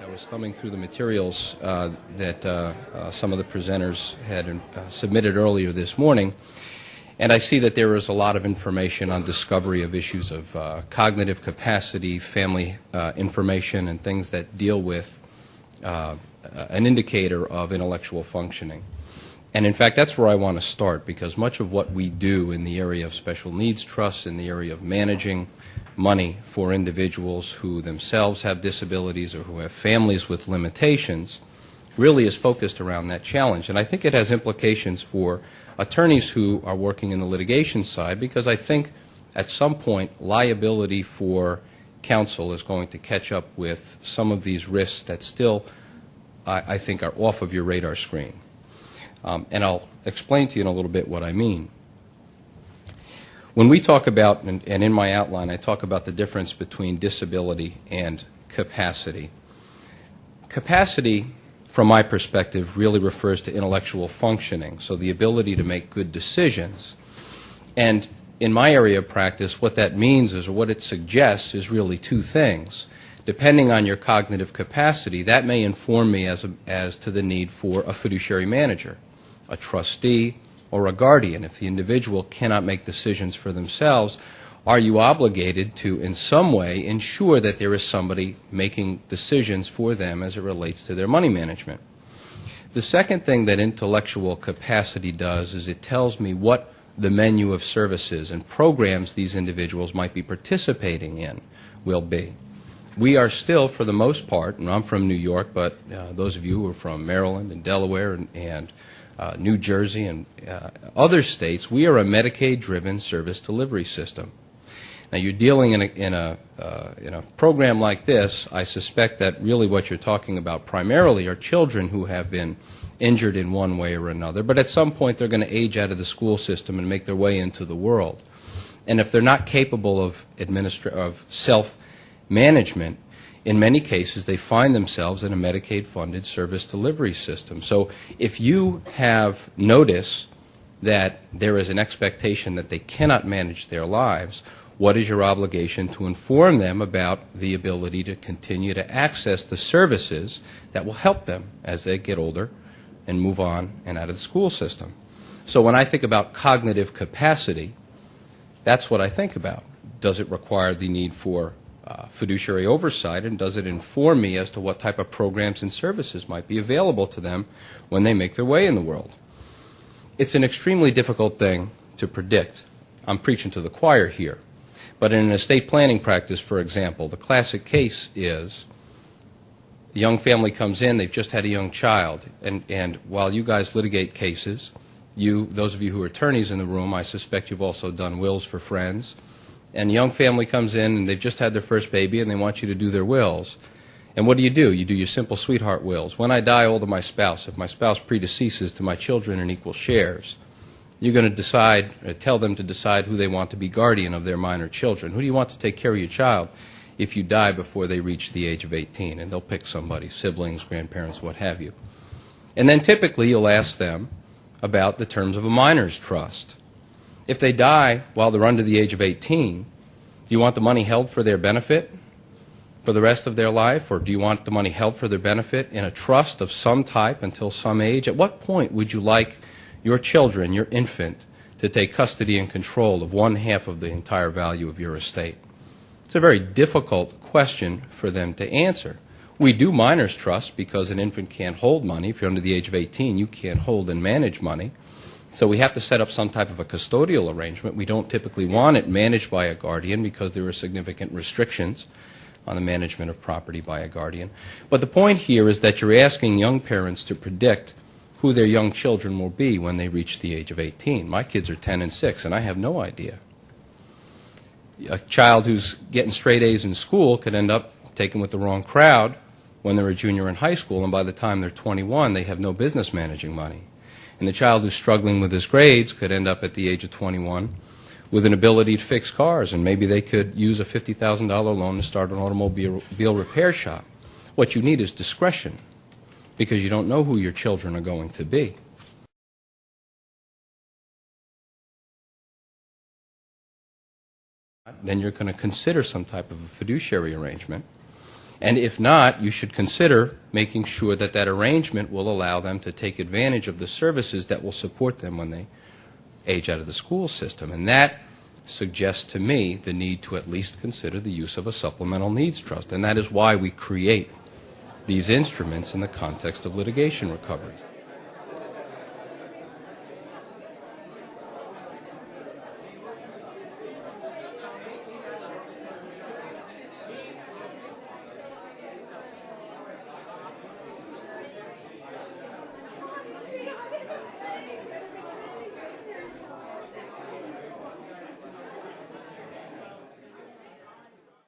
I was thumbing through the materials that some of the presenters had submitted earlier this morning, and I see that there is a lot of information on discovery of issues of cognitive capacity, family information, and things that deal with an indicator of intellectual functioning. And in fact, that's where I want to start, because much of what we do in the area of special needs trusts, in the area of managing money for individuals who themselves have disabilities or who have families with limitations, really is focused around that challenge. And I think it has implications for attorneys who are working in the litigation side, because I think at some point liability for counsel is going to catch up with some of these risks that still, I think, are off of your radar screen. And I'll explain to you in a little bit what I mean. When we talk about, and in my outline I talk about the difference between disability and capacity. Capacity, from my perspective, really refers to intellectual functioning, so the ability to make good decisions. And in my area of practice, what that means is, or what it suggests, is really two things. Depending on your cognitive capacity, that may inform me as to the need for a fiduciary manager, a trustee, or a guardian. If the individual cannot make decisions for themselves, are you obligated to, in some way, ensure that there is somebody making decisions for them as it relates to their money management? The second thing that intellectual capacity does is it tells me what the menu of services and programs these individuals might be participating in will be. We are still, for the most part, and I'm from New York, but those of you who are from Maryland and Delaware and New Jersey and other states, we are a Medicaid-driven service delivery system. Now, you're dealing in a program like this. I suspect that really what you're talking about primarily are children who have been injured in one way or another, but at some point they're going to age out of the school system and make their way into the world. And if they're not capable of self-management, in many cases, they find themselves in a Medicaid-funded service delivery system. So if you have notice that there is an expectation that they cannot manage their lives, what is your obligation to inform them about the ability to continue to access the services that will help them as they get older and move on and out of the school system? So when I think about cognitive capacity, that's what I think about. Does it require the need for fiduciary oversight, and does it inform me as to what type of programs and services might be available to them when they make their way in the world? It's an extremely difficult thing to predict. I'm preaching to the choir here. But in an estate planning practice, for example, the classic case is the young family comes in, they've just had a young child, and while you guys litigate cases, those of you who are attorneys in the room, I suspect you've also done wills for friends. And a young family comes in and they've just had their first baby and they want you to do their wills. And what do? You do your simple sweetheart wills. When I die, all to my spouse. If my spouse predeceases, to my children in equal shares. You're going to decide, or tell them to decide who they want to be guardian of their minor children. Who do you want to take care of your child if you die before they reach the age of 18? And they'll pick somebody, siblings, grandparents, what have you. And then typically you'll ask them about the terms of a minor's trust. If they die while they're under the age of 18, do you want the money held for their benefit for the rest of their life, or do you want the money held for their benefit in a trust of some type until some age? At what point would you like your children, your infant, to take custody and control of one half of the entire value of your estate? It's a very difficult question for them to answer. We do minors' trusts because an infant can't hold money. If you're under the age of 18, you can't hold and manage money. So we have to set up some type of a custodial arrangement. We don't typically want it managed by a guardian because there are significant restrictions on the management of property by a guardian. But the point here is that you're asking young parents to predict who their young children will be when they reach the age of 18. My kids are 10 and 6, and I have no idea. A child who's getting straight A's in school could end up taken with the wrong crowd when they're a junior in high school, and by the time they're 21, they have no business managing money. And the child who's struggling with his grades could end up at the age of 21 with an ability to fix cars, and maybe they could use a $50,000 loan to start an automobile repair shop. What you need is discretion, because you don't know who your children are going to be. Then you're going to consider some type of a fiduciary arrangement. And if not, you should consider making sure that that arrangement will allow them to take advantage of the services that will support them when they age out of the school system. And that suggests to me the need to at least consider the use of a supplemental needs trust. And that is why we create these instruments in the context of litigation recoveries.